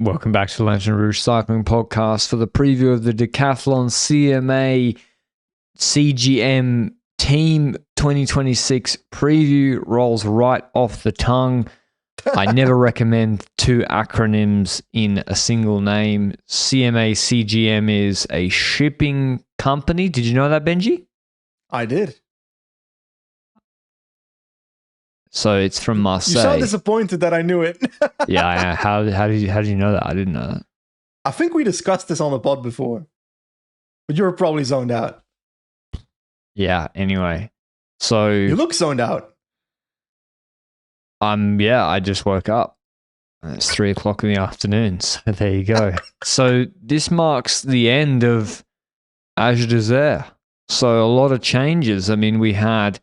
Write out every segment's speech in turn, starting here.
Welcome back to the Lanterne Rouge Cycling Podcast for the preview of the Decathlon CMA CGM Team 2026 preview. Rolls right off the tongue. I never recommend two acronyms in a single name. CMA CGM is a shipping company. Did you know that, Benji? I did. So it's from Marseille. You sound disappointed that I knew it. Yeah. How did you know that? I didn't know that. I think we discussed this on the pod before, but you were probably zoned out. Yeah. Anyway, so you look zoned out. I just woke up. It's 3:00 in the afternoon. So there you go. So this marks the end of Age Desert. So a lot of changes. I mean, we had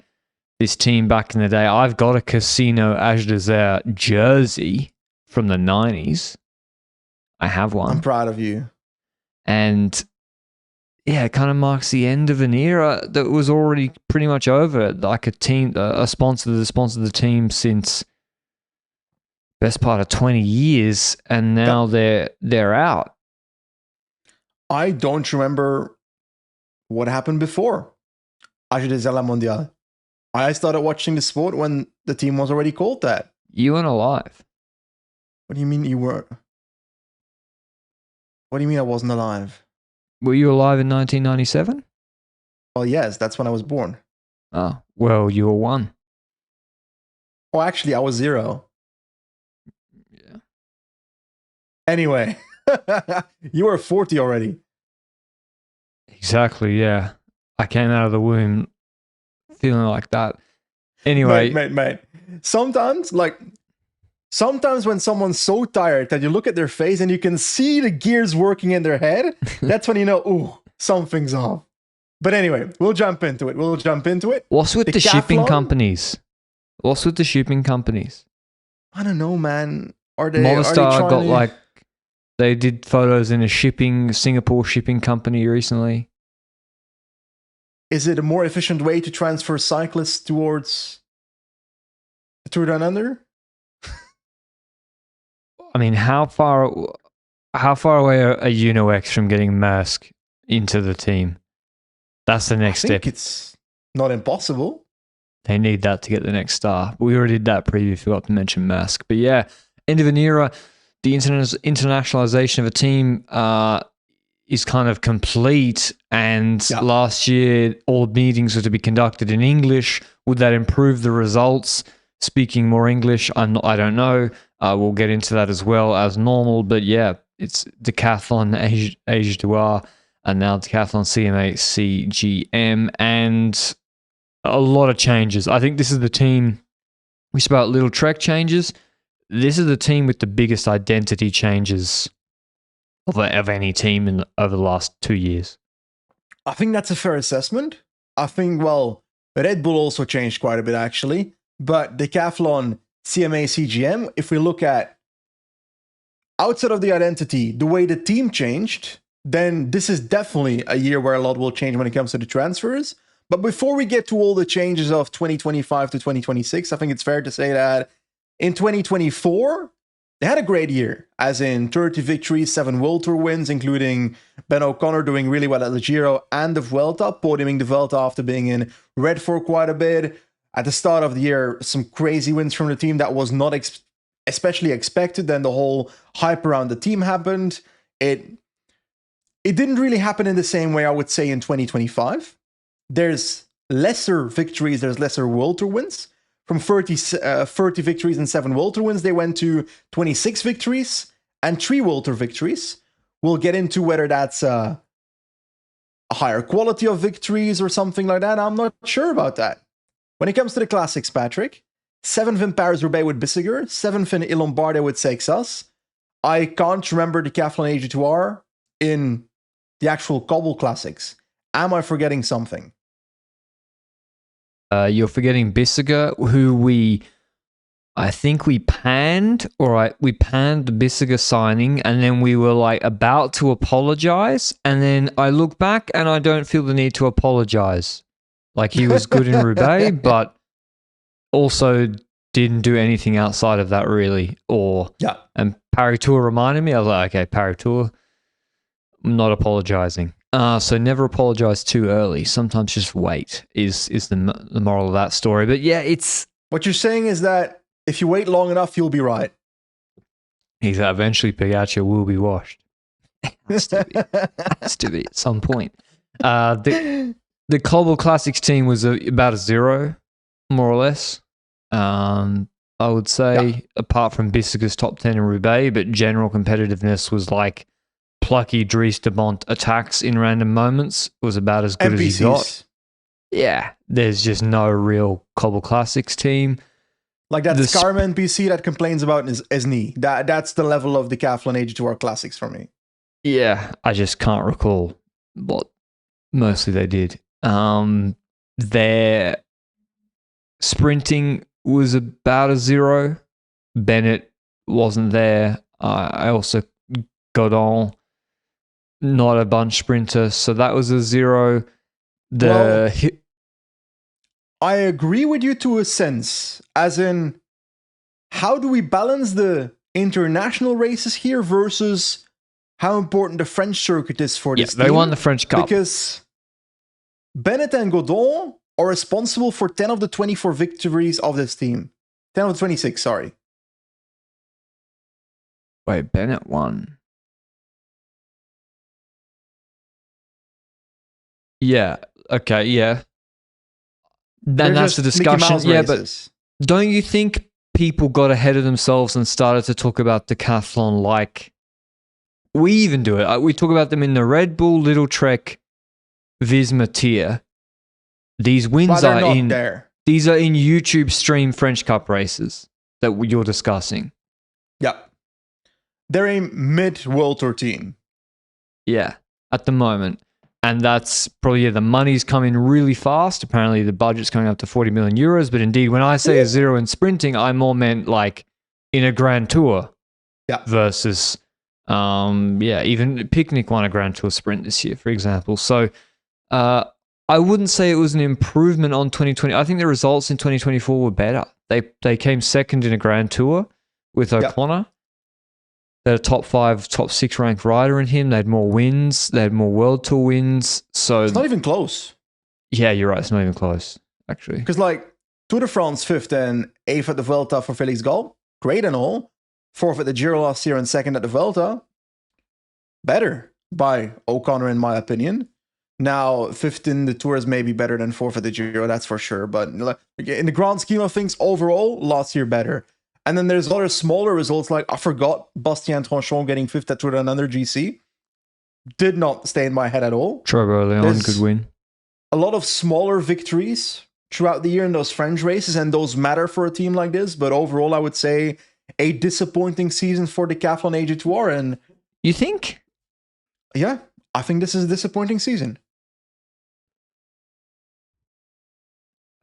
this team back in the day. I've got a Casino Age Desert jersey from the 90s. I have one. I'm proud of you. And yeah, it kind of marks the end of an era that was already pretty much over. Like a sponsor that sponsored the team since best part of 20 years, and now they're out. I don't remember what happened before Age Desert La Mondiale. I started watching the sport when the team was already called that. You weren't alive. What do you mean you weren't? What do you mean I wasn't alive? Were you alive in 1997? Well, yes, that's when I was born. Oh, well, you were one. Oh, actually, I was 0. Yeah. Anyway, you were 40 already. Exactly, yeah. I came out of the womb feeling like that. Anyway. Mate. Sometimes when someone's so tired that you look at their face and you can see the gears working in their head, that's when you know, ooh, something's off. But anyway, we'll jump into it. What's with the shipping companies? I don't know, man. Movistar they did photos in a Singapore shipping company recently. Is it a more efficient way to transfer cyclists towards the Tour Down Under? I mean, how far away are UnoX from getting Maersk into the team? That's the next step. I think it's not impossible. They need that to get the next star. We already did that preview, forgot to mention Maersk. But yeah, end of an era. The internationalization of a team is kind of complete. And last year, all meetings were to be conducted in English. Would that improve the results? Speaking more English, I don't know. We'll get into that as well as normal. But yeah, it's Decathlon Age Desert and now Decathlon CMA CGM, and a lot of changes. I think this is the team. We spoke about little Trek changes. This is the team with the biggest identity changes of any team over the last 2 years. I think that's a fair assessment. I think, Red Bull also changed quite a bit, actually. But Decathlon CMA CGM, if we look at outside of the identity, the way the team changed, then this is definitely a year where a lot will change when it comes to the transfers. But before we get to all the changes of 2025 to 2026, I think it's fair to say that in 2024, they had a great year, as in 30 victories, 7 World Tour wins, including Ben O'Connor doing really well at the Giro and the Vuelta, podiuming the Vuelta after being in red for quite a bit. At the start of the year, some crazy wins from the team that was not especially expected. Then the whole hype around the team happened. It didn't really happen in the same way, I would say, in 2025. There's lesser victories, there's lesser World Tour wins. From 30 victories and 7 World Tour wins, they went to 26 victories and 3 World Tour victories. We'll get into whether that's a higher quality of victories or something like that. I'm not sure about that. When it comes to the classics, Patrick, 7th in Paris-Roubaix with Bissiger, 7th in Il-Lombardia with Seixas. I can't remember the Decathlon Age Desert in the actual Cobble Classics. Am I forgetting something? You're forgetting Bissiger, who I think we panned the Bissiger signing, and then we were about to apologize, and then I look back and I don't feel the need to apologize. He was good in Roubaix, but also didn't do anything outside of that really, and Paris Tour reminded me. I was like, okay, Paris Tour, I'm not apologizing. So never apologize too early. Sometimes just wait is the moral of that story. But yeah, it's What you're saying is that if you wait long enough, you'll be right. eventually Pogacar will be washed. Has to be at some point. The Global Classics team was about a 0, more or less. I would say, apart from Bisseka's top 10 in Roubaix, but general competitiveness was like plucky Dries de Bont attacks in random moments was about as good as he got. Yeah, there's just no real Cobble Classics team. Like that Scarman NPC that complains about his knee. That's the level of Decathlon AG2R Classics for me. Yeah, I just can't recall what mostly they did. Their sprinting was about a 0. Bennett wasn't there. I also Godon, not a bunch sprinter, so that was a 0. I agree with you to a sense, as in, how do we balance the international races here versus how important the French circuit is for this team? They won the French Cup. Because Bennett and Godon are responsible for 10 of the 24 victories of this team. 10 of the 26, sorry. Wait, Bennett won. Yeah. Okay, yeah. Then that's the discussion. Yeah, but don't you think people got ahead of themselves and started to talk about Decathlon like we even do it? We talk about them in the Red Bull, Little Trek, Visma tier. These wins are in there. These are in YouTube stream French Cup races that you're discussing. Yeah. They're a mid-World Tour team. Yeah, at the moment. And that's probably, the money's coming really fast. Apparently, the budget's coming up to 40 million euros. But indeed, when I say a 0 in sprinting, I more meant like in a Grand Tour versus, even Picnic won a Grand Tour sprint this year, for example. So I wouldn't say it was an improvement on 2020. I think the results in 2024 were better. They came second in a Grand Tour with O'Connor. They had a top 5, top 6 ranked rider in him. They had more wins. They had more World Tour wins. So it's not even close. Yeah, you're right. It's not even close, actually. Because Tour de France 5th and 8th at the Vuelta for Felix Gall, great and all. 4th at the Giro last year and 2nd at the Vuelta, better by O'Connor in my opinion. Now 5th in the Tour is maybe better than 4th at the Giro, that's for sure. But in the grand scheme of things, overall, last year better. And then there's other smaller results, like I forgot Bastien Tranchon getting 5th at Tour de Another GC. Did not stay in my head at all. Trevor Leon could win. A lot of smaller victories throughout the year in those French races, and those matter for a team like this. But overall, I would say a disappointing season for Decathlon AG2R. And you think? Yeah, I think this is a disappointing season.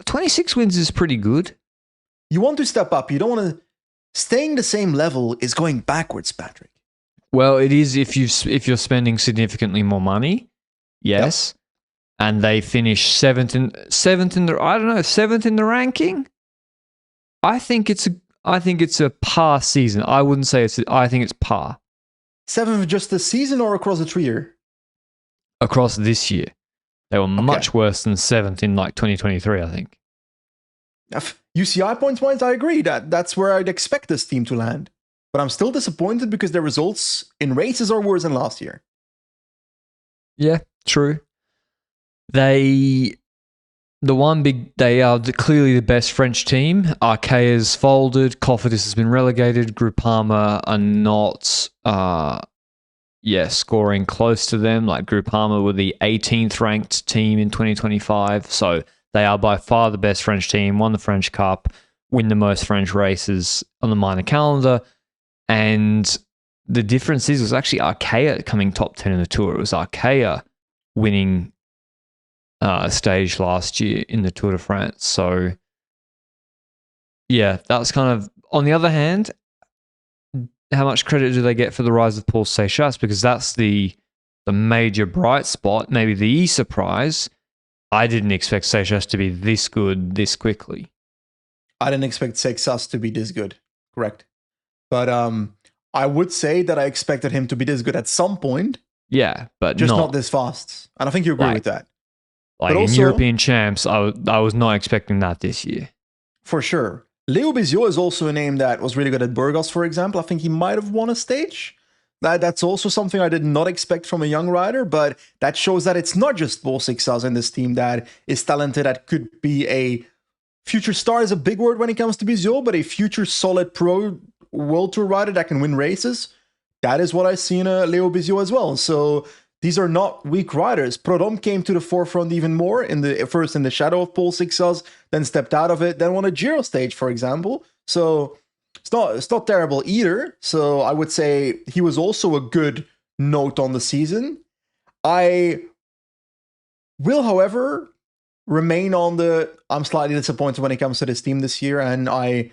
26 wins is pretty good. You want to step up. You don't want to. Staying the same level is going backwards, Patrick. Well, it is if you're spending significantly more money, yes. Yep. And they finish seventh in the 7th in the ranking. I think it's a par season. I wouldn't say I think it's par. 7th just this season or across the 3-year? Across this year, they were much worse than 7th in 2023. I think. UCI points wise, I agree that's where I'd expect this team to land. But I'm still disappointed because their results in races are worse than last year. Yeah, true. They are clearly the best French team. Arkea's folded. Cofidis has been relegated. Groupama are not, scoring close to them. Like Groupama were the 18th ranked team in 2025. So they are by far the best French team, won the French Cup, win the most French races on the minor calendar. And the difference is it was actually Arkea coming top 10 in the Tour. It was Arkea winning a stage last year in the Tour de France. So, yeah, that's kind of... On the other hand, how much credit do they get for the rise of Paul Seychelles? Because that's the major bright spot, maybe the surprise. I didn't expect Seychelles to be this good this quickly. I didn't expect Seychelles to be this good. Correct. But I would say that I expected him to be this good at some point, Yeah, but just not this fast. And I think you agree Like- with that. like but in also- European champs. I was not expecting that this year. For sure. Leo Bizio is also a name that was really good at Burgos, for example. I think he might have won a stage. That's also something I did not expect from a young rider, but that shows that it's not just Bo Sixas in this team that is talented, that could be a future star is a big word when it comes to Bizio, but a future solid pro World Tour rider that can win races. That is what I see in a Leo Bizio as well. So these are not weak riders. Prodom came to the forefront even more first in the shadow of Paul Sixas, then stepped out of it, then won a Giro stage, for example. So it's not terrible either. So I would say he was also a good note on the season. I will, however, remain on I'm slightly disappointed when it comes to this team this year, and I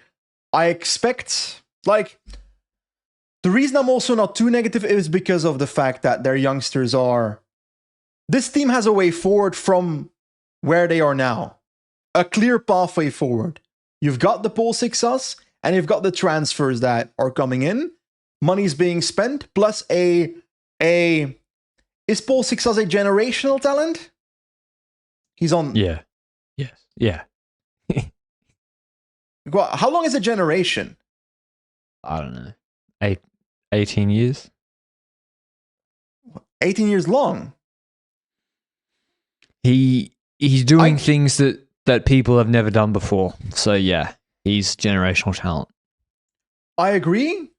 expect, like, the reason I'm also not too negative is because of the fact that their youngsters are... This team has a way forward from where they are now. A clear pathway forward. You've got the Pole Sixas, and you've got the transfers that are coming in. Money's being spent, plus is Pole Sixas a generational talent? He's on... Yeah. Yes. Yeah. How long is a generation? I don't know. 18 years. 18 years long. He's doing things that people have never done before. So yeah, he's generational talent. I agree,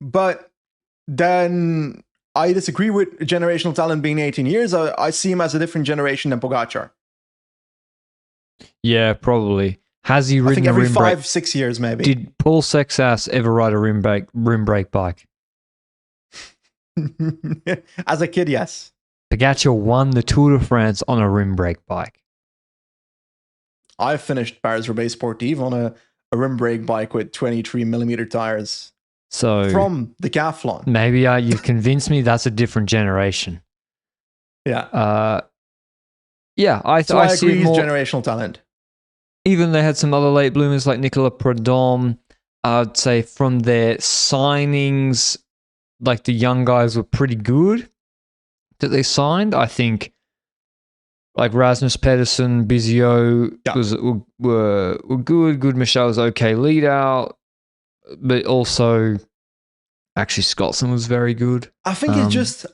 but then I disagree with generational talent being 18 years. I see him as a different generation than Pogacar. Yeah, probably. Has he ridden I think every a rim brake? 5-6 years, maybe. Did Paul Sexas ever ride a rim brake bike? As a kid, yes. Pogacar won the Tour de France on a rim brake bike. I finished Paris-Roubaix Sportive on a rim brake bike with 23mm tires. So From Decathlon. maybe you've convinced me that's a different generation. Yeah. Yeah, I So I see agree it he's more. generational talent. Even they had some other late bloomers like Nicolas Prudhomme. I'd say from their signings, like the young guys were pretty good that they signed. I think like Rasmus Pedersen, Bizio were good. Good Michel was okay lead out, but also actually Scotsman was very good. I think it's just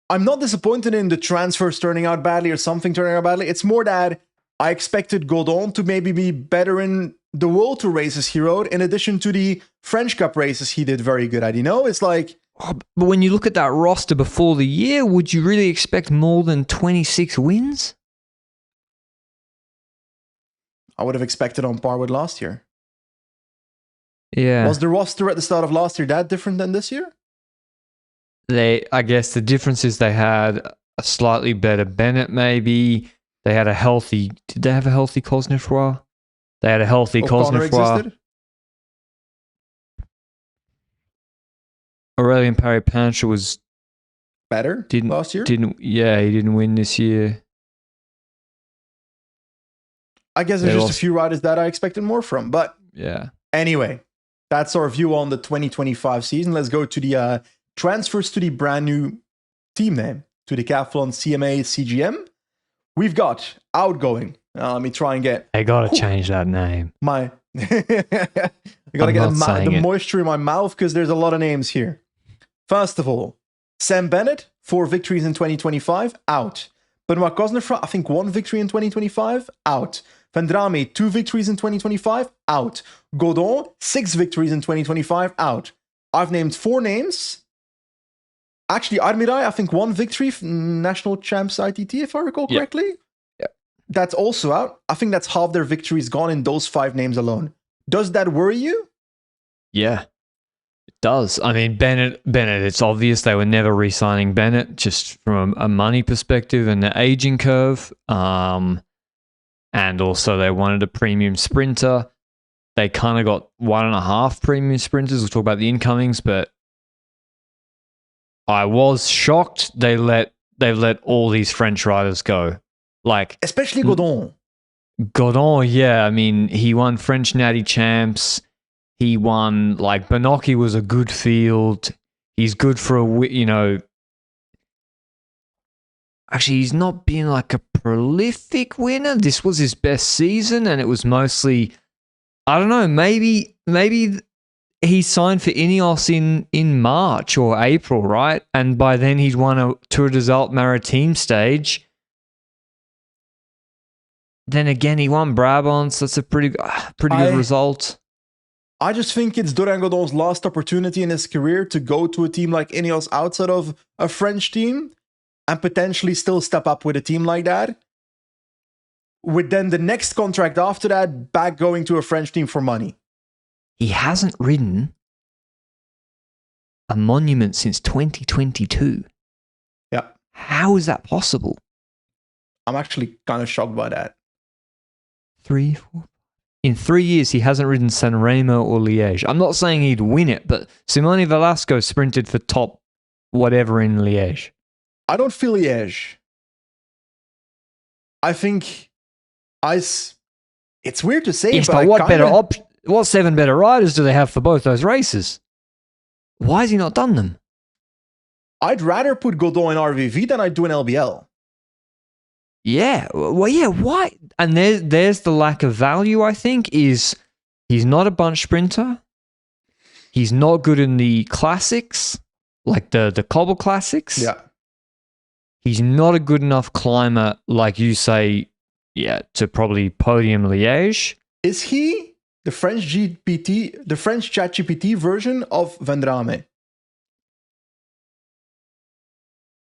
I'm not disappointed in the transfers turning out badly or something turning out badly. It's more that I expected Godon to maybe be better in the World Tour races he rode, in addition to the French Cup races he did very good at. You know, it's like... But when you look at that roster before the year, would you really expect more than 26 wins? I would have expected on par with last year. Yeah. Was the roster at the start of last year that different than this year? I guess the difference is they had a slightly better Bennett, maybe. They had a healthy... Did they have a healthy Cosnefroy? They had a healthy O'Connor Cosnefroy. existed? Aurelien Paris-Pancher was... Better last year? He didn't win this year. I guess there's just a few riders that I expected more from. But yeah. Anyway, that's our view on the 2025 season. Let's go to the transfers to the brand new team name, to Decathlon CMA CGM. We've got outgoing. Let me try and get... They got to change that name. I got to get the moisture in my mouth because there's a lot of names here. First of all, Sam Bennett, 4 victories in 2025, out. Benoit Cosnefroy, I think 1 victory in 2025, out. Vendrame, 2 victories in 2025, out. Godon, 6 victories in 2025, out. I've named 4 names. Actually, Armirai, I think 1 victory, National Champs ITT, if I recall correctly. Yeah. That's also out. I think that's half their victories gone in those 5 names alone. Does that worry you? Yeah, it does. I mean, Bennett, it's obvious they were never re-signing Bennett, just from a money perspective and the aging curve. And also they wanted a premium sprinter. They kind of got 1.5 premium sprinters. We'll talk about the incomings, but I was shocked they've let all these French riders go. Like especially Godon. Godon, yeah. I mean, he won French Natty Champs. He won, like, Benocchi was a good field. He's good for actually, he's not been like a prolific winner. This was his best season, and it was mostly, I don't know, maybe he signed for Ineos in March or April, right? And by then he'd won a Tour des Alpes Maritime stage. Then again, he won Brabants. That's a pretty good result. I just think it's Dorian Godon's last opportunity in his career to go to a team like Ineos outside of a French team and potentially still step up with a team like that. With then the next contract after that, back going to a French team for money. He hasn't ridden a monument since 2022. Yeah. How is that possible? I'm actually kind of shocked by that. 3, 4. In 3 years, he hasn't ridden San Remo or Liège. I'm not saying he'd win it, but Simone Velasco sprinted for top whatever in Liège. I don't feel Liège. I think it's weird to say, yes, but what 7 better riders do they have for both those races? Why has he not done them? I'd rather put Godon in RVV than I'd do an LBL. Yeah, well, yeah, why? And there's the lack of value, I think, is he's not a bunch sprinter. He's not good in the classics, like the cobble classics. Yeah. He's not a good enough climber, like you say, to probably podium Liège. Is he the French ChatGPT version of Vendrame?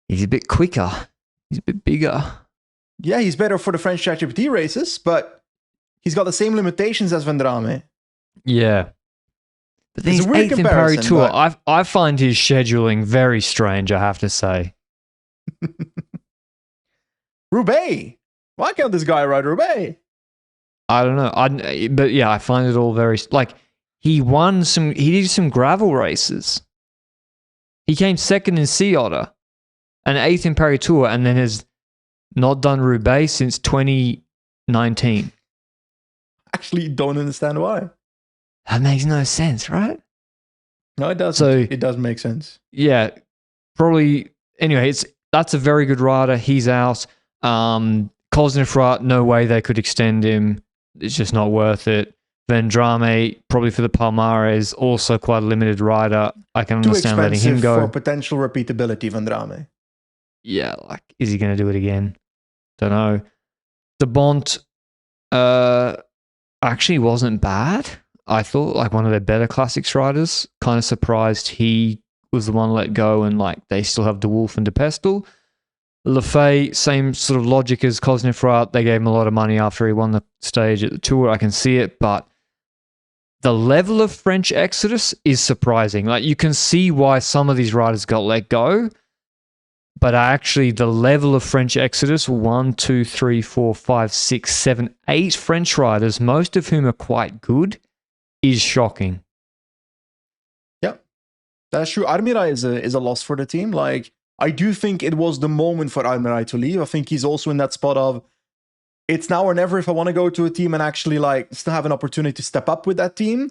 He's a bit quicker. He's a bit bigger. Yeah, he's better for the French ChatGPT races, but he's got the same limitations as Vendrame. Yeah. But he's 8th in Paris Tour. I find his scheduling very strange, I have to say. Roubaix. Why can't this guy ride Roubaix? I don't know. But yeah, I find it all very, like, he did some gravel races. He came second in Sea Otter and 8th in Paris Tour, and then has not done Roubaix since 2019. Actually, don't understand why. That makes no sense, right? No, it doesn't. It does make sense. Yeah, probably. Anyway, that's a very good rider. He's out. Kosnefrat, no way they could extend him. It's just not worth it. Vendrame, probably for the Palmares, also quite a limited rider. I can understand letting him go. For potential repeatability, Vendrame. Yeah, like, is he going to do it again? Don't know. The Bont actually wasn't bad. I thought, like, one of their better classics riders. Kind of surprised he was the one let go, and like they still have De Wolf and De Pestel. Lefay, same sort of logic as Kosnefrat. They gave him a lot of money after he won the stage at the Tour. I can see it, but the level of French exodus is surprising. Like, you can see why some of these riders got let go, but actually the level of French exodus, 1, 2, 3, 4, 5, 6, 7, 8 French riders, most of whom are quite good, is shocking. Yep, that's true. Armira is a loss for the team. Like, I do think it was the moment for Armira to leave. I think he's also in that spot of, it's now or never if I want to go to a team and actually like still have an opportunity to step up with that team.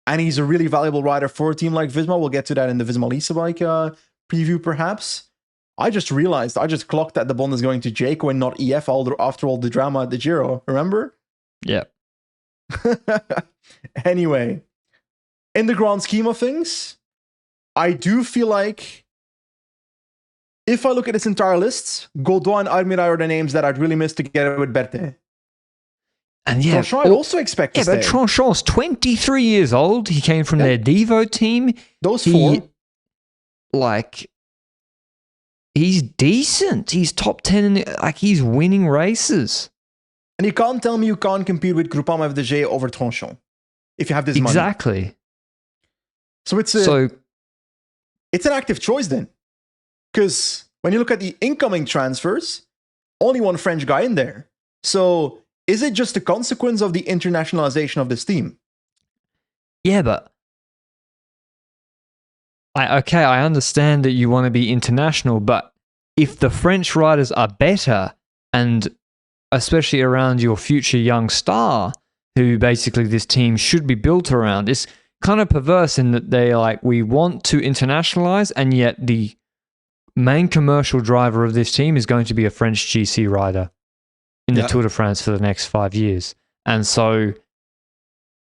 And he's a really valuable rider for a team like Visma. We'll get to that in the Visma Lisa bike preview, perhaps. I just clocked that the bond is going to Jayco and not EF after all the drama at the Giro. Remember? Yeah. Anyway, in the grand scheme of things, I do feel like if I look at this entire list, Godon and Armira are the names that I'd really miss together with Berthe. And yeah, Tranchant, I also expect to stay. But Tranchant's 23 years old. He came from their Devo team. Those four. He's decent. He's top 10. He's winning races. And you can't tell me you can't compete with Groupama FDJ over Tranchant if you have this money. Exactly. So it's an active choice then. Because when you look at the incoming transfers, only one French guy in there. So is it just a consequence of the internationalization of this team? Yeah, but I understand that you want to be international, but if the French riders are better, and especially around your future young star, who basically this team should be built around, kind of perverse in that they're like, we want to internationalize, and yet the main commercial driver of this team is going to be a French GC rider in the Tour de France for the next 5 years. And so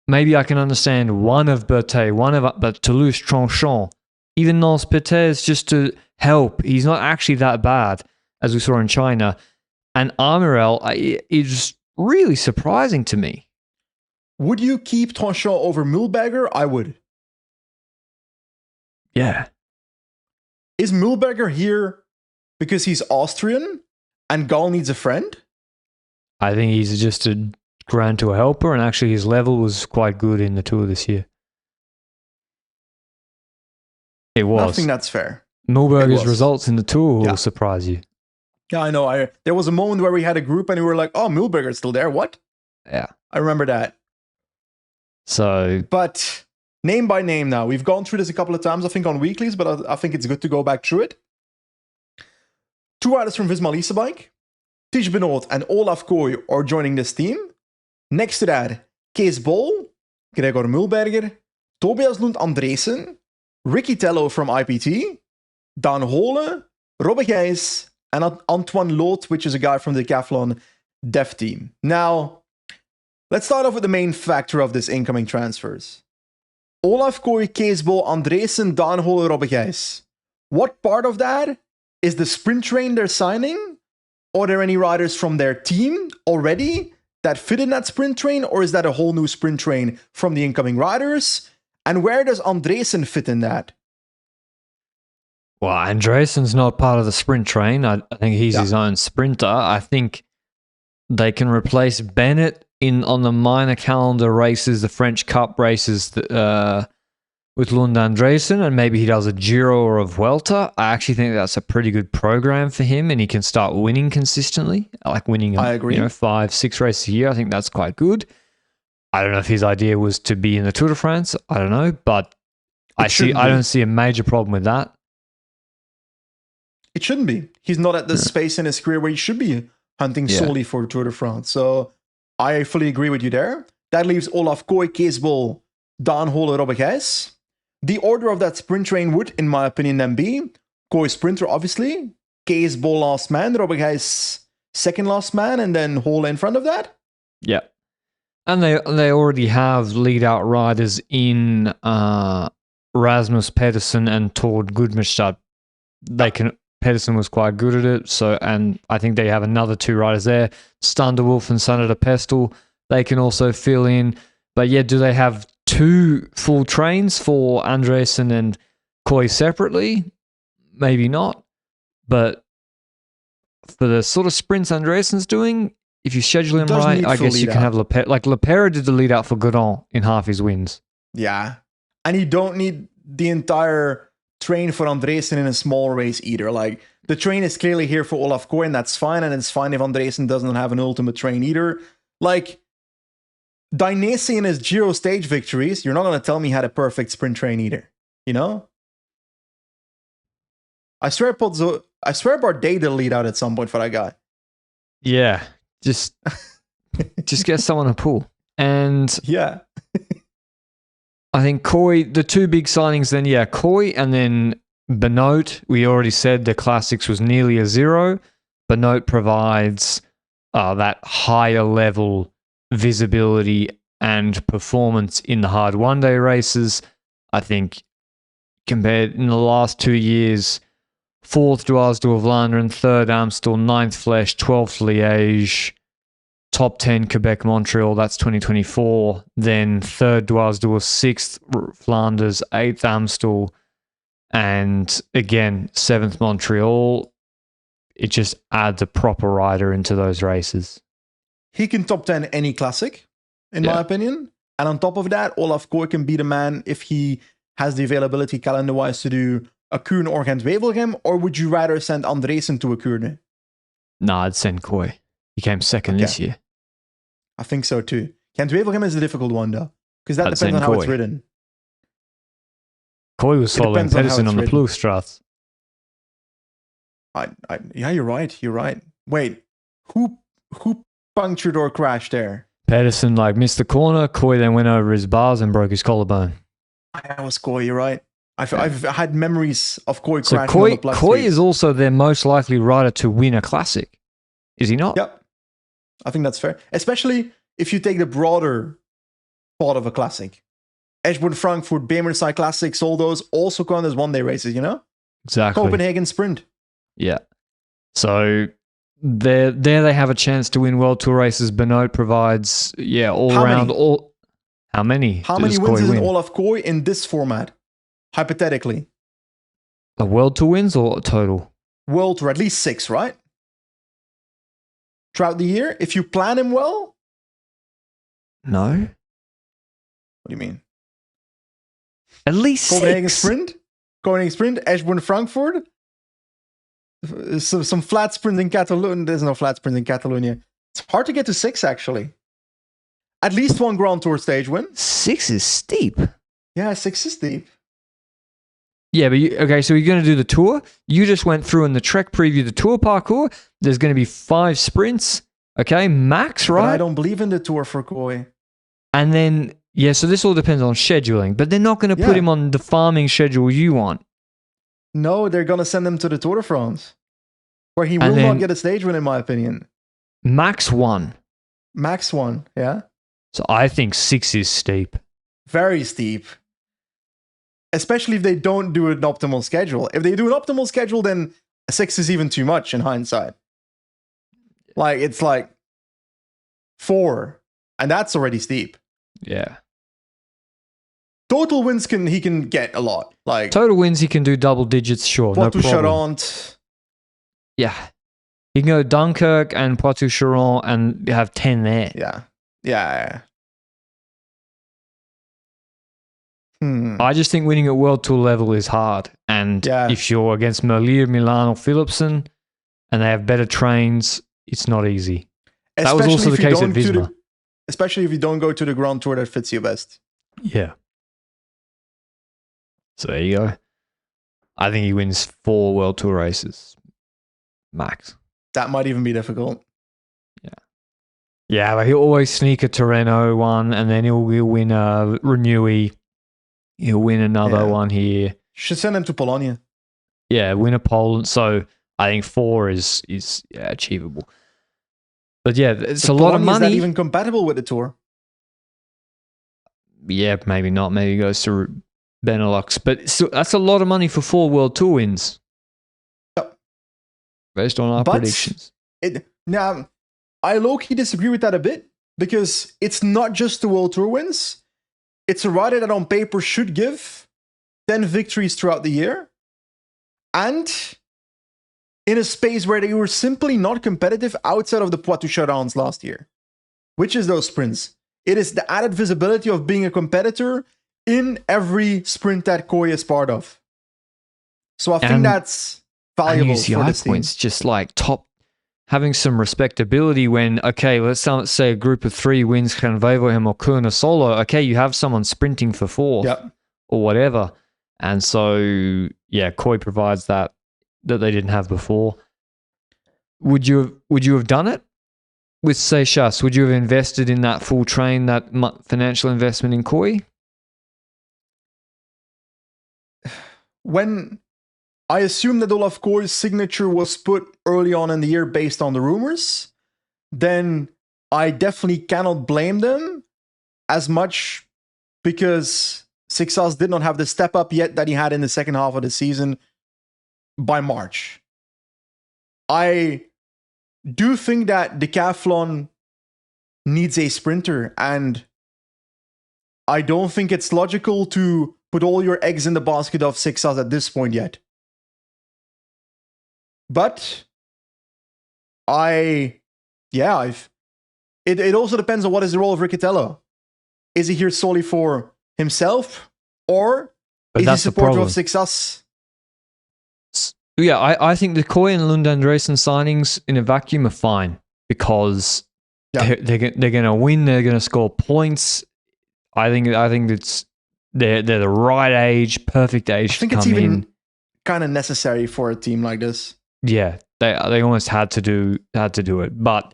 maybe I can understand one of Berthet, but Toulouse-Tranchant, even Nance Peters, just to help. He's not actually that bad, as we saw in China. And Amirel is really surprising to me. Would you keep Tranchant over Mühlberger? I would. Yeah. Is Mühlberger here because he's Austrian and Gall needs a friend? I think he's just a Grand Tour helper, and actually his level was quite good in the Tour this year. It was. I think that's fair. Mühlberger's results in the Tour will surprise you. Yeah, I know. There was a moment where we had a group and we were like, oh, Mühlberger's still there. What? Yeah. I remember that. So, but name by name now. We've gone through this a couple of times, I think, on weeklies, but I think it's good to go back through it. 2 riders from Visma Leasebike, Tige Benoot and Olaf Kooi are joining this team. Next to that, Kees Bol, Gregor Mühlberger, Tobias Lund Andresen, Ricky Tello from IPT, Dan Hole, Robbe Gijs, and Antoine Loot, which is a guy from the Decathlon Dev team. Now, let's start off with the main factor of this incoming transfers. Olaf Kooi, Kees Bol, Andresen, Dan Hole, Robbe Gijs. What part of that is the sprint train they're signing? Are there any riders from their team already that fit in that sprint train? Or is that a whole new sprint train from the incoming riders? And where does Andresen fit in that? Well, Andresen's not part of the sprint train. I think he's his own sprinter. I think they can replace Bennett on the minor calendar races, the French Cup races, with Lund Andresen, and maybe he does a Giro or a Vuelta. I actually think that's a pretty good program for him, and he can start winning consistently, like winning, I agree. 5-6 races a year. I think that's quite good. I don't know if his idea was to be in the Tour de France. I don't know, but I don't see a major problem with that. It shouldn't be. He's not at the space in his career where he should be hunting solely for Tour de France. So I fully agree with you there. That leaves Olaf Kooi, Kees Bol, Dan Hole, Robbe Gijs. The order of that sprint train would, in my opinion, then be Kooi sprinter, obviously, Kees Bol last man, Robbe Gijs second last man, and then Hole in front of that. Yeah. And they already have lead-out riders in Rasmus Pedersen and Tord Gudmestad. Pedersen was quite good at it, and I think they have another 2 riders there, Standerwolf and Senator Pestel. They can also fill in. But yeah, do they have 2 full trains for Andresen and Kooi separately? Maybe not. But for the sort of sprints Andresen's doing, if you schedule him right, I guess you can have Lepera. Like Lepera did the lead out for Godon in half his wins. Yeah. And you don't need the entire train for Andresen in a small race either. Like, the train is clearly here for Olaf Kooi, and that's fine. And it's fine if Andresen doesn't have an ultimate train either. Like, Dainese in his Giro stage victories, you're not going to tell me he had a perfect sprint train either. You know? I swear Bardet did a lead out at some point for that guy. Yeah. Just get someone to pull. And yeah. I think Kooi, the 2 big signings then, Kooi and then Benoot. We already said the Classics was nearly a 0. Benoot provides that higher level visibility and performance in the hard one-day races. I think compared in the last 2 years, 4th Dwars of Vlaanderen, 3rd Amstel, 9th Flesch, 12th Liège, top 10 Quebec Montreal, that's 2024. Then 3rd Dwars 6th Flanders, 8th Amstel, and again 7th Montreal. It just adds a proper rider into those races. He can top 10 any classic, in my opinion. And on top of that, Olaf Kooi can be the man if he has the availability calendar-wise to do a Kuurne or Gent-Wevelgem, or would you rather send Andresen to a Kuurne? Nah, I'd send Kooi. He came second this year. I think so too. Gent-Wevelgem is a difficult one though, because that depends on how it's ridden. Kooi was following Pedersen on the Ploegstraat. Yeah, you're right. You're right. Wait, who punctured or crashed there? Pedersen missed the corner. Kooi then went over his bars and broke his collarbone. I was Koi, you're right. I've had memories of Koi So crashing on the plus Koi three. is also their most likely rider to win a classic. Is he not? Yep. I think that's fair. Especially if you take the broader thought of a classic. Edgewood, Frankfurt, Bemerside Classics, all those also count as one-day races, you know? Exactly. Copenhagen Sprint. Yeah. So there they have a chance to win World Tour races. Benoit provides, all How around many? all. How many? How many does wins Koi is an win? Olaf Koi in this format? Hypothetically. A World Tour wins or total? World Tour, at least 6, right? Throughout the year, if you plan him well? No. What do you mean? At least Copenhagen 6. Sprint? Copenhagen Sprint, Edgewood, Frankfurt? Some flat sprints in Catalonia. There's no flat sprints in Catalonia. It's hard to get to 6, actually. At least one Grand Tour stage win. 6 is steep. Yeah, 6 is deep. Yeah, but okay, so you're going to do the tour. You just went through in the Trek preview the tour parkour. There's going to be 5 sprints, okay, max, right? But I don't believe in the tour for Koi. And then, so this all depends on scheduling, but they're not going to put him on the farming schedule you want. No, they're going to send him to the Tour de France, where he will not get a stage win, in my opinion. Max 1. Max 1, yeah? So I think 6 is steep. Very steep. Especially if they don't do an optimal schedule. If they do an optimal schedule, then 6 is even too much in hindsight. Like, it's like 4, and that's already steep. Yeah. Total wins he can get a lot. Like total wins, he can do double digits, sure. No problem. Poitou-Charentes. Yeah. He can go Dunkirk and Poitou-Charentes and have 10 there. Yeah. I just think winning at World Tour level is hard. And if you're against Merlier, Milan, or Philipsen, and they have better trains, it's not easy. That was also the case at Visma. Especially if you don't go to the Grand Tour that fits you best. Yeah. So there you go. I think he wins 4 World Tour races. Max. That might even be difficult. Yeah, but he'll always sneak a Torreno one, and then he'll win a Renewey. He'll win another one here. Should send him to Polonia. Yeah, win a Poland. So I think 4 is achievable. But yeah, it's a lot of money. Is that even compatible with the tour? Yeah, maybe not. Maybe he goes to Benelux. But that's a lot of money for 4 World Tour wins. Yep. Based on our predictions. Now, I low-key disagree with that a bit, because it's not just the World Tour wins. It's a rider that on paper should give 10 victories throughout the year. And in a space where they were simply not competitive outside of the Poitou-Charentes last year. Which is those sprints. It is the added visibility of being a competitor in every sprint that Koi is part of. So I think that's valuable for this team. Points, just like having some respectability when, okay, let's say a group of 3 wins Canvevohem or Kuna solo. Okay, you have someone sprinting for 4th or whatever. And so, Koi provides that they didn't have before. Would you have done it with Seychelles? Would you have invested in that full train, that financial investment in Koi? When I assume that Olaf Koi's signature was put early on in the year based on the rumors, then I definitely cannot blame them as much, because Sixas did not have the step up yet that he had in the second half of the season by March. I do think that Decathlon needs a sprinter, and I don't think it's logical to put all your eggs in the basket of Sixas at this point yet. But it also depends on what is the role of Riccatello. Is he here solely for himself, or is he supporter of Sixas? Yeah, I think the Koi and Lund Andresen signings in a vacuum are fine, because they're going to win. They're going to score points. I think they're the right age, perfect age. I think it's even kind of necessary for a team like this. Yeah, they almost had to do it, but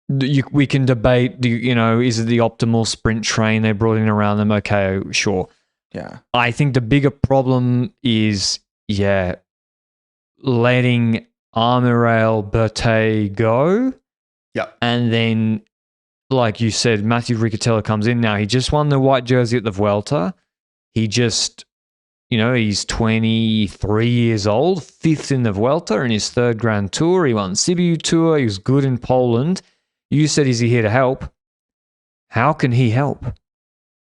we can debate. Is it the optimal sprint train they brought in around them? Okay, sure. Yeah. I think the bigger problem is, letting Amirail Berthet go. Yeah. And then, like you said, Matthew Riccatello comes in now. He just won the white jersey at the Vuelta. He just, he's 23 years old, 5th in the Vuelta in his 3rd Grand Tour. He won Sibiu Tour. He was good in Poland. You said, is he here to help? How can he help?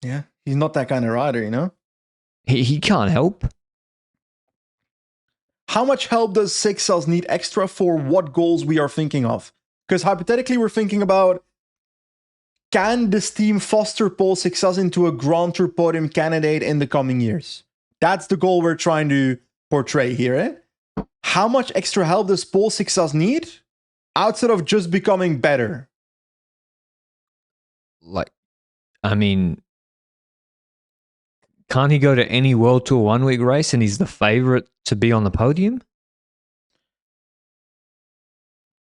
Yeah. He's not that kind of rider, He can't help. How much help does Seychelles need extra for what goals we are thinking of? Because hypothetically, we're thinking about, can this team foster Paul Seychelles into a Grand Tour podium candidate in the coming years? That's the goal we're trying to portray here. Eh? How much extra help does Paul Seychelles need outside of just becoming better? Can't he go to any World Tour 1 week race and he's the favorite to be on the podium?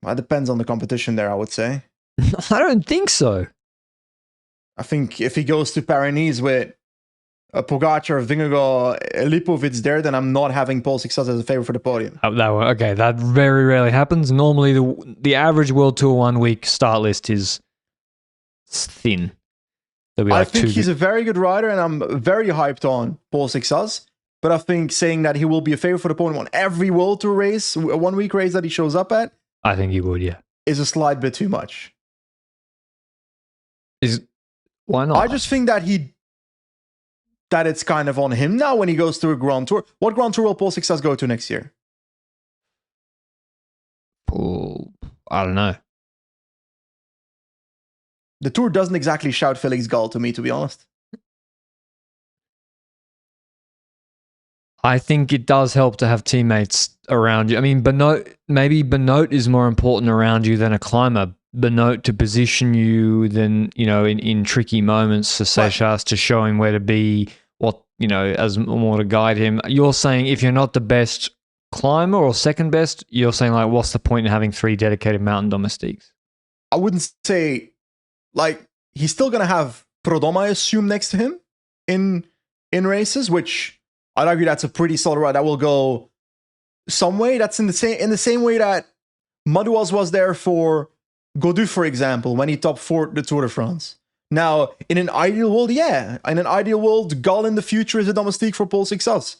Well, it depends on the competition there, I would say. I don't think so. I think if he goes to Paris with Pogacar, Vingegaard, Lipovic there, then I'm not having Paul Seychelles as a favorite for the podium. Okay, that very rarely happens. Normally, the average World Tour 1 week start list is thin. I think he's a very good rider, and I'm very hyped on Paul Seychelles. But I think saying that he will be a favorite for the podium on every World Tour race, a 1 week race that he shows up at, I think he would, yeah, is a slight bit too much. Why not? I just think that it's kind of on him now when he goes to a Grand Tour. What Grand Tour will Paul Seychelles go to next year? I don't know. The Tour doesn't exactly shout Felix Gall to me, to be honest. I think it does help to have teammates around you. I mean, maybe Benoit is more important around you than a climber. Benoit to position you than, in tricky moments for Seychelles to show him where to be, as more to guide him. You're saying if you're not the best climber or second best, you're saying, like, what's the point in having 3 dedicated mountain domestiques? I wouldn't say, he's still going to have Prudhomme, I assume, next to him in races, which I'd argue that's a pretty solid ride. That will go some way. That's in the same way that Madouas was there for Gaudu, for example, when he top 4 the Tour de France. Now, in an ideal world, Gall in the future is a domestique for Paul Seychelles.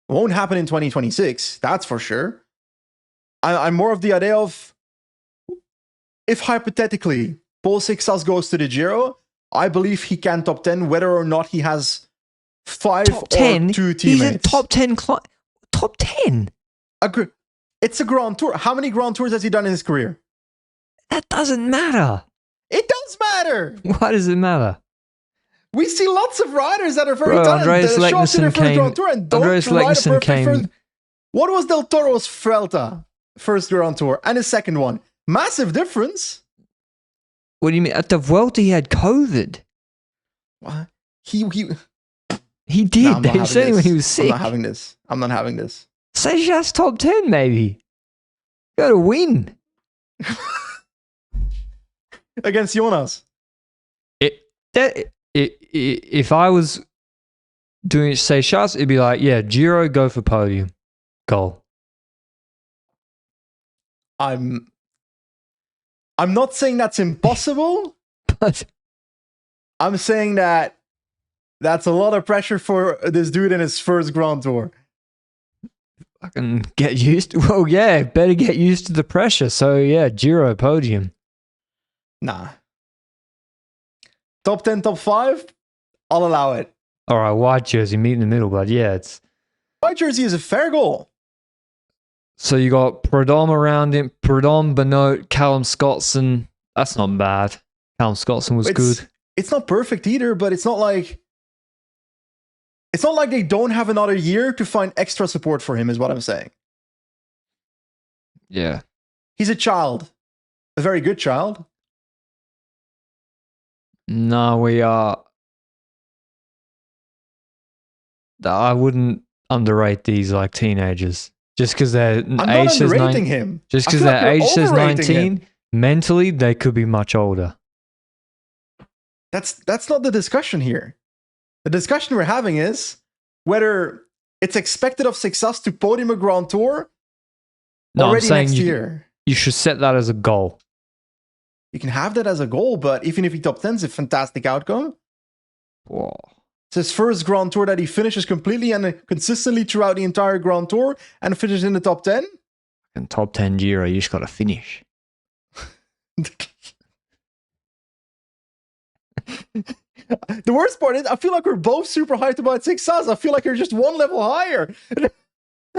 It won't happen in 2026, that's for sure. I'm more of the idea of, if hypothetically Paul Seychelles goes to the Giro, I believe he can top 10 whether or not he has 5 top 10? or 2 teammates. He's a top 10 top 10? It's a Grand Tour. How many Grand Tours has he done in his career? That doesn't matter. It does matter. Why does it matter? We see lots of riders that are very talented. Andreas Leknesson came. What was Del Toro's Vuelta first Grand Tour and his second one? Massive difference. What do you mean? At the Vuelta, he had COVID. What? He did. No, they said when he was sick. I'm not having this. Say just top 10, maybe. Got to win. Against Jonas. If I was doing Seychelles, it'd be like, Giro, go for podium. Goal. I'm not saying that's impossible, but I'm saying that that's a lot of pressure for this dude in his first Grand Tour. Fucking get used to, better get used to the pressure. So Giro, podium. Nah. Top 10, top 5, I'll allow it. All right, white jersey, meet in the middle, but it's... White jersey is a fair goal. So you got Prudhomme around him, Benoit, Callum Scottson. That's not bad. Callum Scottson was good. It's not perfect either, but it's not like they don't have another year to find extra support for him, is what I'm saying. Yeah. He's a child. A very good child. No, we are... I wouldn't underrate these like teenagers. Just because their age says 19. Just because their age says 19, mentally they could be much older. That's not the discussion here. The discussion we're having is, whether it's expected of success to podium a Grand Tour No, I'm already saying next year. you should set that as a goal. You can have that as a goal, but even if he top 10 is a fantastic outcome. Whoa. It's his first Grand Tour that he finishes completely and consistently throughout the entire Grand Tour and finishes in the top 10. And top 10 Giro, you just got to finish. The worst part is, I feel like we're both super hyped about success. I feel like you're just one level higher.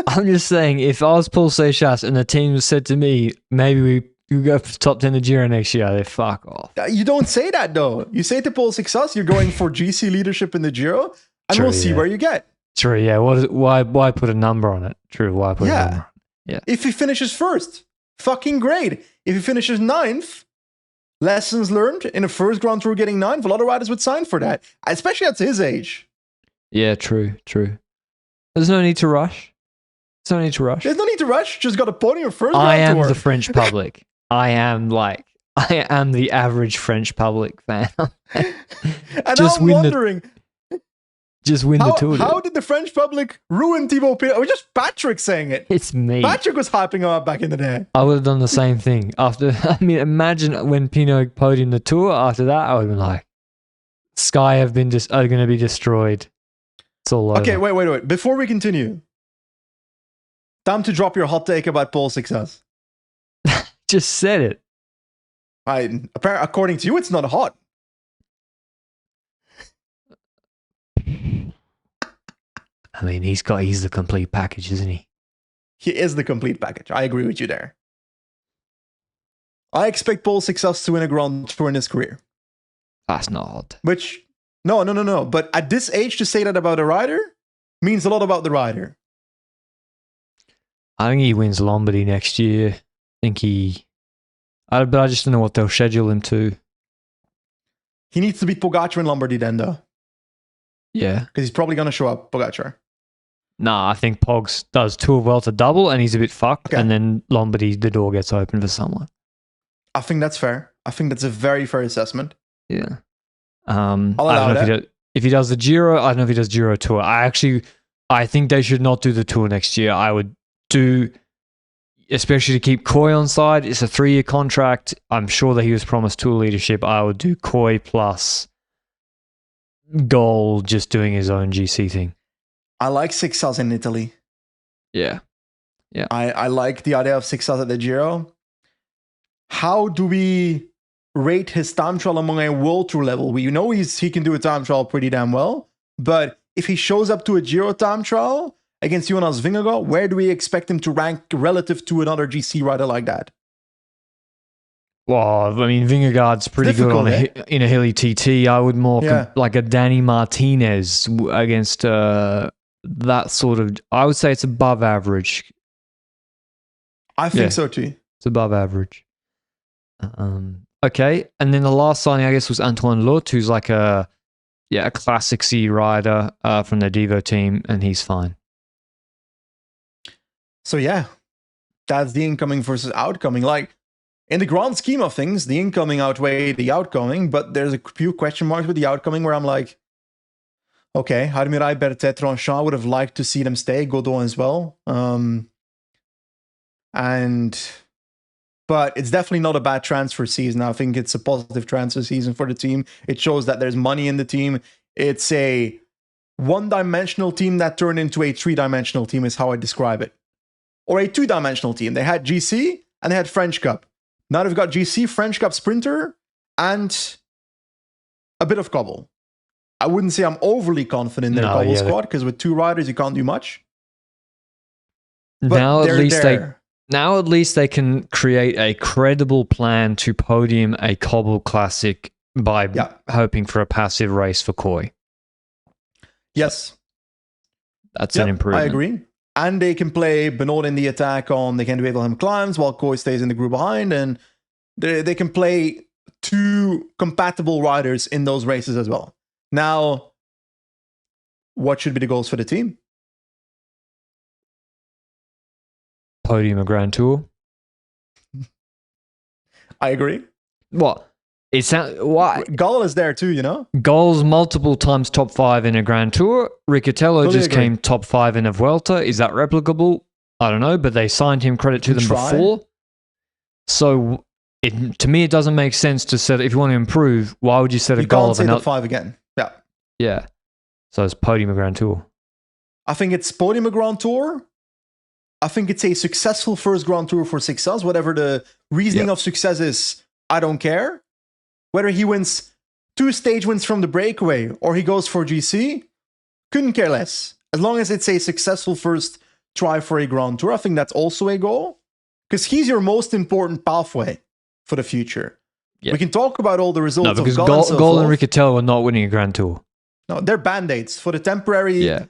I'm just saying, if I was Paul Seychelles and the team said to me, maybe we go for top 10 the Giro next year, they fuck off. You don't say that though. You say to Paul Success, you're going for GC leadership in the Giro, and True, we'll see where you get. True, yeah. Why put a number on it? True, why put a number on it? Yeah. If he finishes first, fucking great. If he finishes ninth, lessons learned in the first Grand Tour getting ninth, a lot of riders would sign for that, especially at his age. Yeah, true. There's no need to rush. There's no need to rush. Just got a podium first I Grand am Tour. the French public. I am the average French public fan. And Just I'm wondering, just win the Tour. How did the French public ruin Thibaut Pinot? It was just Patrick saying it. It's me. Patrick was hyping him up back in the day. I would have done the same thing. Imagine when Pinot podiumed the Tour. After that, I would have been like, Sky are going to be destroyed. It's all over. Okay, wait. Before we continue, time to drop your hot take about Paul's success. Just said it. According to you, it's not hot. I mean, he's the complete package, isn't he? He is the complete package. I agree with you there. I expect Paul's success to win a Grand Tour in his career. That's not hot. Which, no. But at this age, to say that about a rider means a lot about the rider. I think he wins Lombardy next year. But I just don't know what they'll schedule him to. He needs to beat Pogacar in Lombardy then, though. Yeah. Because he's probably going to show up, Pogacar. Nah, I think Pogs does Tour Vuelta double and he's a bit fucked. Okay. And then Lombardy, the door gets open for someone. I think that's fair. I think that's a very fair assessment. Yeah. I'll I allow don't know if he does the Giro. I don't know if he does Giro Tour. I think they should not do the Tour next year. I would do, especially to keep Coy on side. It's a 3-year contract. I'm sure that he was promised Tour leadership. I would do Coy plus Goal just doing his own GC thing. I like success in Italy. Yeah. I like the idea of success at the Giro. How do we rate his time trial among a World Tour level? We know he can do a time trial pretty damn well, but if he shows up to a Giro time trial against Jonas Vingegaard, where do we expect him to rank relative to another GC rider like that? Well, I mean, Vingegaard's pretty good on in a hilly TT. I would more like a Danny Martinez against that sort of. I would say it's above average. I think so too. It's above average. Okay, and then the last signing, I guess, was Antoine Lotte, who's like a classic C rider from the Devo team, and he's fine. So yeah, that's the incoming versus outcoming. Like, in the grand scheme of things, the incoming outweigh the outgoing, but there's a few question marks with the outcoming where I'm like, okay, Harmirai, Bertet, Ronchamp would have liked to see them stay, Godot as well. But it's definitely not a bad transfer season. I think it's a positive transfer season for the team. It shows that there's money in the team. It's a one-dimensional team that turned into a three-dimensional team is how I describe it. Or a two-dimensional team. They had GC and they had French Cup. Now they've got GC, French Cup Sprinter, and a bit of Cobble. I wouldn't say I'm overly confident in their Cobble squad, because with 2 riders, you can't do much. But now at least they can create a credible plan to podium a Cobble Classic by hoping for a passive race for Coy. Yes. That's an improvement. I agree. And they can play Benoit in the attack on the Gent-Wevelgem climbs while Coy stays in the group behind. And they can play 2 compatible riders in those races as well. Now, what should be the goals for the team? Podium a Grand Tour. I agree. What? It sounds why Gall is there too, you know? goals multiple times top 5 in a Grand Tour. Riccatello Fully just agree. came top 5 in a Vuelta. Is that replicable? I don't know, but they signed him, credit to them Try. before. So to me, it doesn't make sense to set, if you want to improve, why would you set a You goal can't of say another? top 5 again. Yeah. Yeah. So it's podium of Grand Tour. I think it's podium of Grand Tour. I think it's a successful first Grand Tour for success. Whatever the reasoning of success is, I don't care. Whether he wins 2 stage wins from the breakaway or he goes for GC, couldn't care less. As long as it's a successful first try for a Grand Tour, I think that's also a goal. Because he's your most important pathway for the future. Yeah. We can talk about all the results No, because of Gall and so Gall and forth. Riccatello are not winning a Grand Tour. No, they're band-aids for the temporary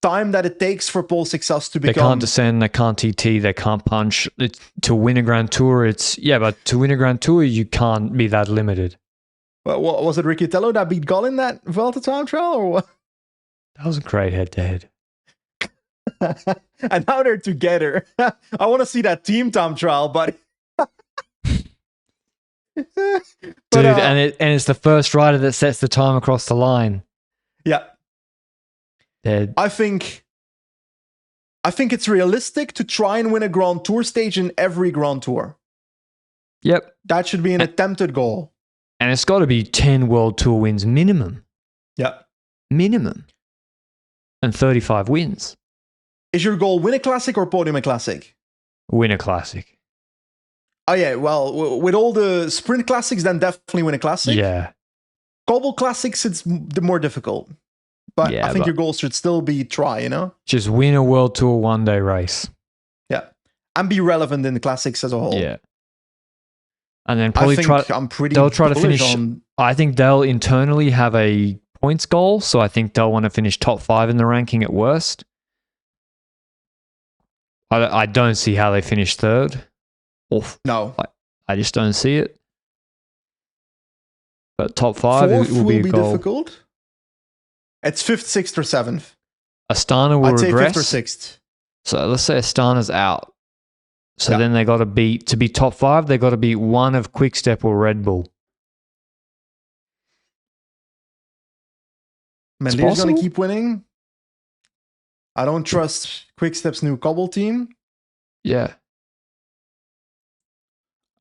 time that it takes for pole success to become. They can't descend, they can't TT, they can't punch. To win a Grand Tour, but to win a Grand Tour, you can't be that limited. Well, what was it, Riccatello that beat Gall in that Vuelta time trial, or what? That was a great head-to-head. And now they're together. I want to see that team time trial, buddy. Dude, and it's the first rider that sets the time across the line. Yeah. They're, I think it's realistic to try and win a Grand Tour stage in every Grand Tour. Yep. That should be an attempted goal. And it's got to be 10 World Tour wins minimum. Yeah. Minimum. And 35 wins. Is your goal win a classic or podium a classic? Win a classic. Oh yeah, well, with all the sprint classics, then definitely win a classic. Yeah. Cobble classics, it's more difficult. But Yeah, I think your goal should still be try, you know? Just win a World Tour one-day race. Yeah. And be relevant in the classics as a whole. Yeah. And then probably they'll try to finish. I think they'll internally have a points goal, so I think they'll want to finish top 5 in the ranking at worst. I don't see how they finish third. No. I just don't see it. But top 5 Fourth will be a goal. difficult. It's 5th, 6th, or 7th. Astana will I'd say regress. 5th or 6th. So let's say Astana's out. So Yeah. then they got to beat, to be top 5, they got to beat one of Quickstep or Red Bull. Mendir's going to keep winning. I don't trust Quickstep's new Cobble team. Yeah.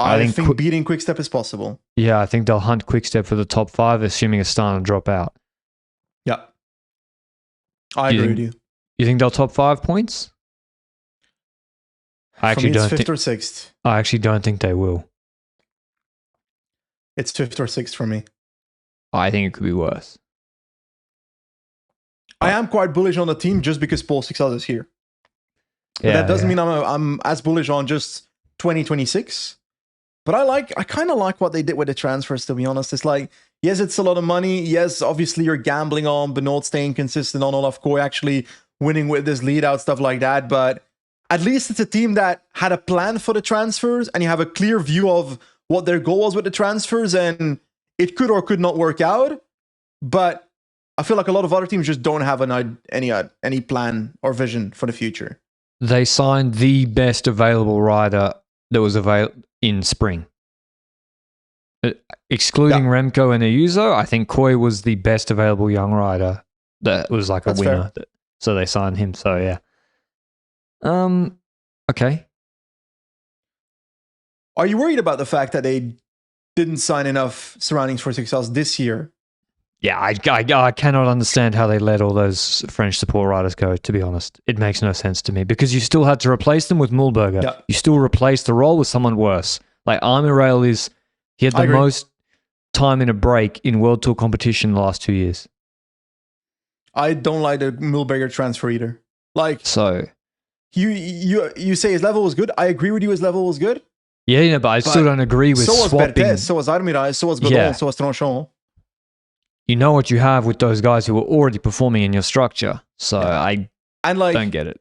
I think beating Quickstep is possible. Yeah, I think they'll hunt Quickstep for the top 5, assuming Astana drop out. Yeah. I agree with you. You think they'll top 5 points? I For me, it's 5th or 6th. I actually don't think they will. It's 5th or 6th for me. I think it could be worse. I am quite bullish on the team just because Paul Sixel is here. But that doesn't mean I'm as bullish on just 2026. But I kind of like what they did with the transfers, to be honest. It's like, yes, it's a lot of money. Yes, obviously you're gambling on Benoit staying consistent, on Olaf Koy actually winning with this lead out, stuff like that. But at least it's a team that had a plan for the transfers and you have a clear view of what their goal was with the transfers, and it could or could not work out. But I feel like a lot of other teams just don't have any plan or vision for the future. They signed the best available rider that was available in spring. Excluding Remco and Ayuso, I think Koy was the best available young rider that was like a winner. So they signed him. So yeah. Okay. Are you worried about the fact that they didn't sign enough surroundings for success this year? Yeah, I cannot understand how they let all those French support riders go, to be honest. It makes no sense to me because you still had to replace them with Mühlberger. Yeah. You still replaced the role with someone worse. Like Armirail he had the most time in a break in World Tour competition the last 2 years. I don't like the Mühlberger transfer either. Like, so you say his level was good. I agree with you. His level was good. Yeah, but I still don't agree with so swapping. Berthez, so was Armirail, so was Godon, so was Tranchon. You know what you have with those guys who are already performing in your structure. So I don't get it.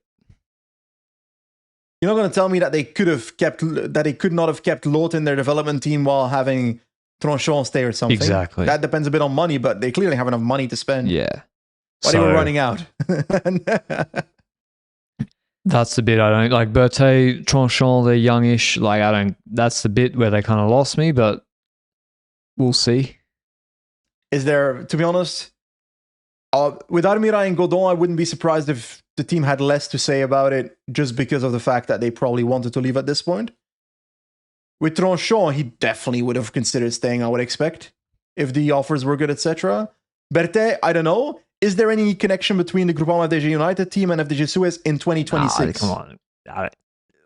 You're not going to tell me that they could not have kept Lot in their development team while having Tranchon stay or something. Exactly. That depends a bit on money, but they clearly have enough money to spend. Yeah. But they were running out. That's the bit I don't like. Berthet, Tranchon, they're youngish. Like that's the bit where they kind of lost me, but we'll see. Is there, to be honest, with Armira and Godon, I wouldn't be surprised if the team had less to say about it just because of the fact that they probably wanted to leave at this point. With Tronchon, he definitely would have considered staying, I would expect, if the offers were good, etc. Berthe, I don't know. Is there any connection between the Groupama FDG United team and FDG Suez in 2026? Come on.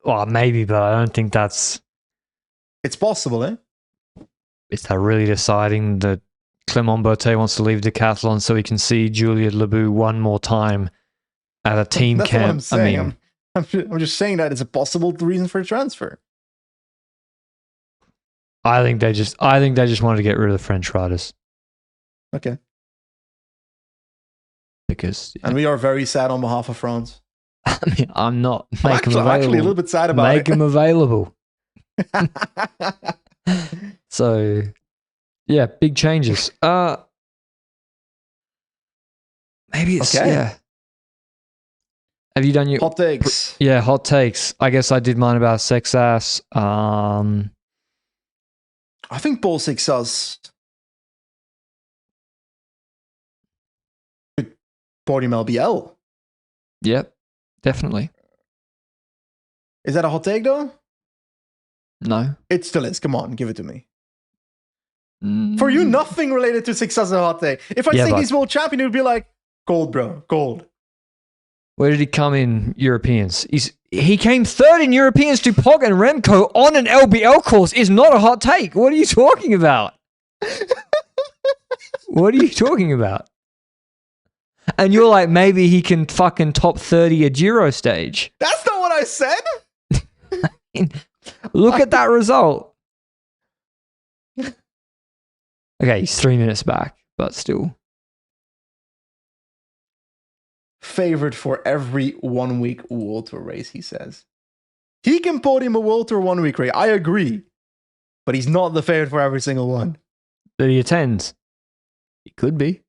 Well, maybe, but I don't think that's... It's possible, eh? Is that really deciding that Clement Berthe wants to leave Decathlon so he can see Julia Lebu one more time at a team That's camp? What I'm saying. I mean, I'm just saying that it's a possible reason for a transfer. I think they just wanted to get rid of the French riders. Okay. Because and we are very sad on behalf of France. I mean, I'm not. I'm actually a little bit sad about it. Make them available. So, yeah, big changes. Maybe it's yeah. Have you done your hot takes? Yeah, hot takes. I guess I did mine about Sexas. I think Paul Sexas could podium LBL. Yep, definitely. Is that a hot take though? No. It still is. Come on, give it to me. For you, nothing related to Sexas is a hot take. If I say he's world champion, it would be like, gold, bro, gold. Where did he come in Europeans? He came third in Europeans to Pog and Remco on an LBL course is not a hot take. What are you talking about? What are you talking about? And you're like, maybe he can fucking top 30 a Giro stage. That's not what I said. Look at that result. Okay, he's 3 minutes back, but still. Favored for every 1 week World Tour race, he says. He can podium a World Tour 1 week race. I agree. But he's not the favorite for every single one. That he attends. He could be.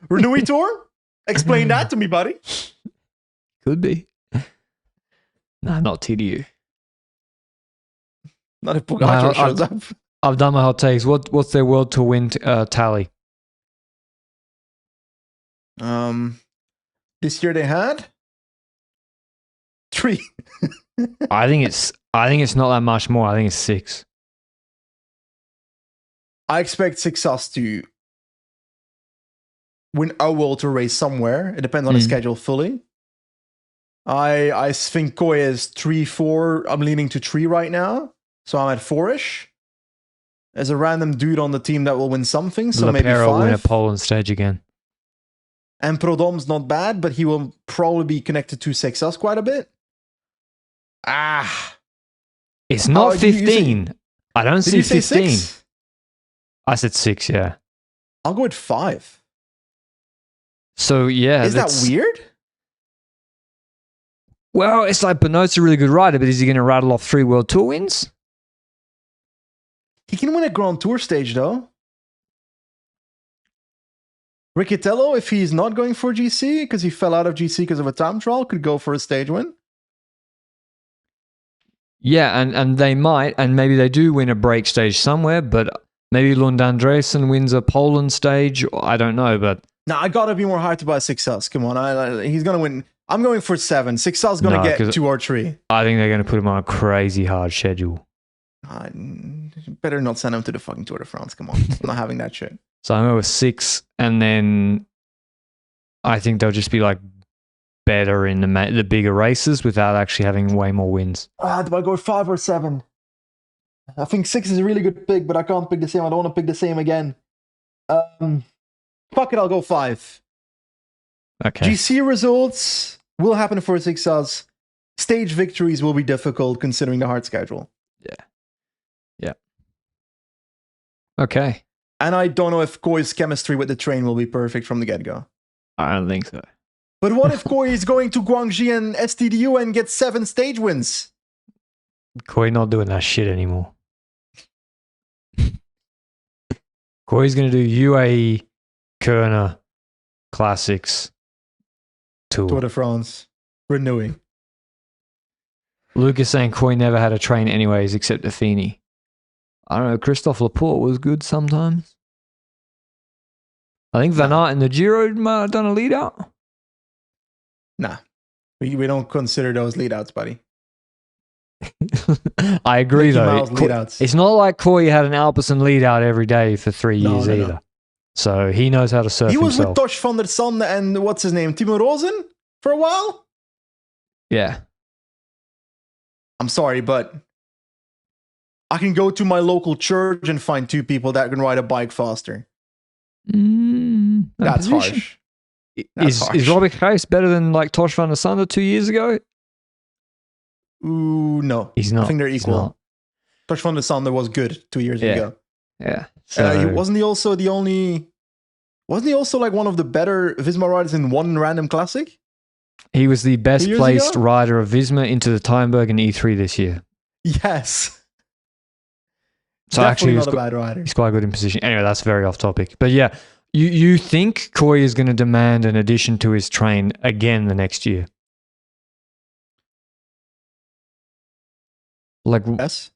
Renui Tour? Explain that to me, buddy. Could be. Nah, not TDU. Not if Pogacar shows up. I've done my hot takes. What's their World Tour win tally? This year they had 3. I think it's not that much more. I think it's 6. I expect Sexas to win a World Tour race somewhere. It depends on his schedule fully. I think Koi is 3-4. I'm leaning to 3 right now. So I'm at 4-ish. There's a random dude on the team that will win something. So maybe 5. Will win a Poland stage again. And Prodom's not bad, but he will probably be connected to Sexas quite a bit. It's not 15. I don't see 15. 6? I said 6, yeah. I'll go with 5. So, yeah. Is that weird? Well, it's like Benoit's a really good rider, but is he going to rattle off 3 World Tour wins? He can win a Grand Tour stage, though. Riccitello, if he's not going for GC, because he fell out of GC because of a time trial, could go for a stage win. Yeah, and they might, and maybe they do win a break stage somewhere, but maybe Lund Andresen wins a Poland stage. I don't know, but... Nah, I gotta be more hyped about Sexas. Come on, he's gonna win. I'm going for 7. Sexas gonna get 2 or 3. I think they're gonna put him on a crazy hard schedule. Better not send him to the fucking Tour de France. Come on, I'm not having that shit. So I'm going with 6, and then I think they'll just be like better in the bigger races without actually having way more wins. Do I go 5 or 7? I think 6 is a really good pick, but I can't pick the same. I don't want to pick the same again. Fuck it, I'll go 5. Okay. GC results will happen for Sexas. Stage victories will be difficult considering the hard schedule. Yeah. Okay. And I don't know if Koi's chemistry with the train will be perfect from the get-go. I don't think so. But what if Koi is going to Guangxi and STDU and gets 7 stage wins? Koi not doing that shit anymore. Koi's going to do UAE, Kerner, Classics, Tour de France, renewing. Lucas saying Koi never had a train anyways except Athene. I don't know, Christophe Laporte was good sometimes. I think Van Aert in the Giro might have done a lead out. Nah, we don't consider those lead outs, buddy. I agree, Mickey though. Mouse lead outs. It's not like Koy had an Alpecin lead out every day for 3 years either. No. So he knows how to surf He was himself. with Tosh van der Sande and what's his name, Timo Rosen for a while. Yeah. I'm sorry, but I can go to my local church and find 2 people that can ride a bike faster. That's harsh. Is Robbie Gijs better than like Tosh van der Sande 2 years ago? Ooh, no. He's not. I think they're equal. Tosh van der Sande was good 2 years ago. Yeah. So, wasn't he also like one of the better Visma riders in one random classic? He was the best placed rider of Visma into the Tijmenberg and E3 this year. Yes. So definitely actually, not a bad rider. He's quite good in position. Anyway, that's very off topic. But yeah, you think Koy is going to demand an addition to his train again the next year? Like, yes.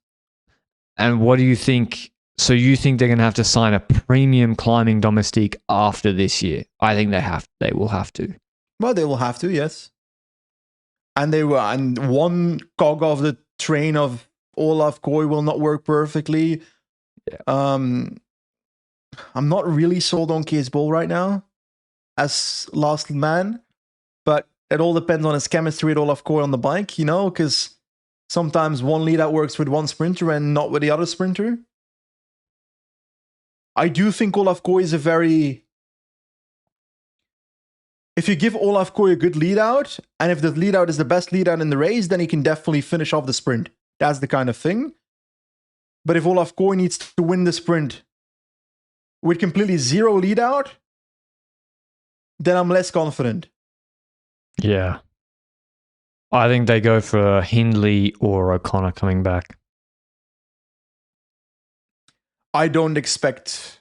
And what do you think? So you think they're going to have to sign a premium climbing domestique after this year? I think they will have to. Well, they will have to, yes. And one cog of the train of Olaf Koy will not work perfectly. Yeah. I'm not really sold on Kees Bol right now as last man, but it all depends on his chemistry with Olaf Koy on the bike, because sometimes one lead out works with one sprinter and not with the other sprinter. I do think Olaf Koy is if you give Olaf Koy a good lead out, and if the lead out is the best lead out in the race, then he can definitely finish off the sprint. That's the kind of thing. But if Olaf Koy needs to win the sprint with completely zero lead out, then I'm less confident. Yeah. I think they go for Hindley or O'Connor coming back. I don't expect...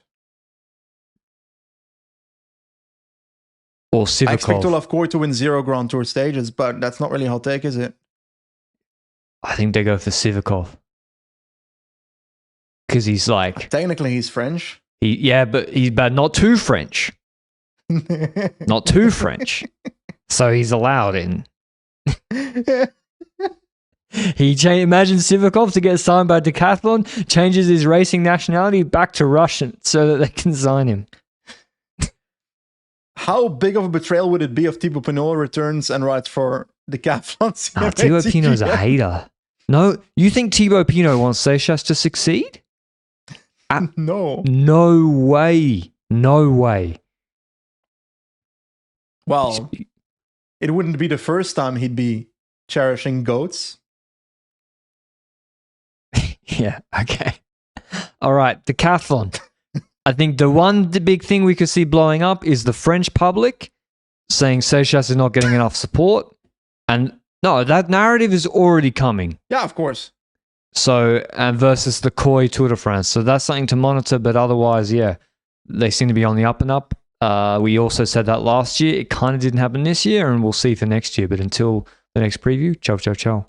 Or Sivakov. I expect Olaf Koy to win 0 Grand Tour stages, but that's not really a hot take, is it? I think they go for Sivakov. Because he's like... Technically, he's French. But not too French. Not too French. So he's allowed in. Imagine Sivakov to get signed by Decathlon, changes his racing nationality back to Russian so that they can sign him. How big of a betrayal would it be if Thibaut Pinot returns and rides for Decathlon CMA CGM? Thibaut Pinot's a hater. No, you think Thibaut Pinot wants Seychelles to succeed? No. No way. No way. Well, it wouldn't be the first time he'd be cherishing goats. Yeah, okay. All right, Decathlon. I think the big thing we could see blowing up is the French public saying Seychelles is not getting enough support. And no, that narrative is already coming. Yeah, of course. So, and versus the Koy Tour de France. So that's something to monitor, but otherwise, yeah, they seem to be on the up and up. We also said that last year. It kind of didn't happen this year, and we'll see for next year. But until the next preview, ciao, ciao, ciao.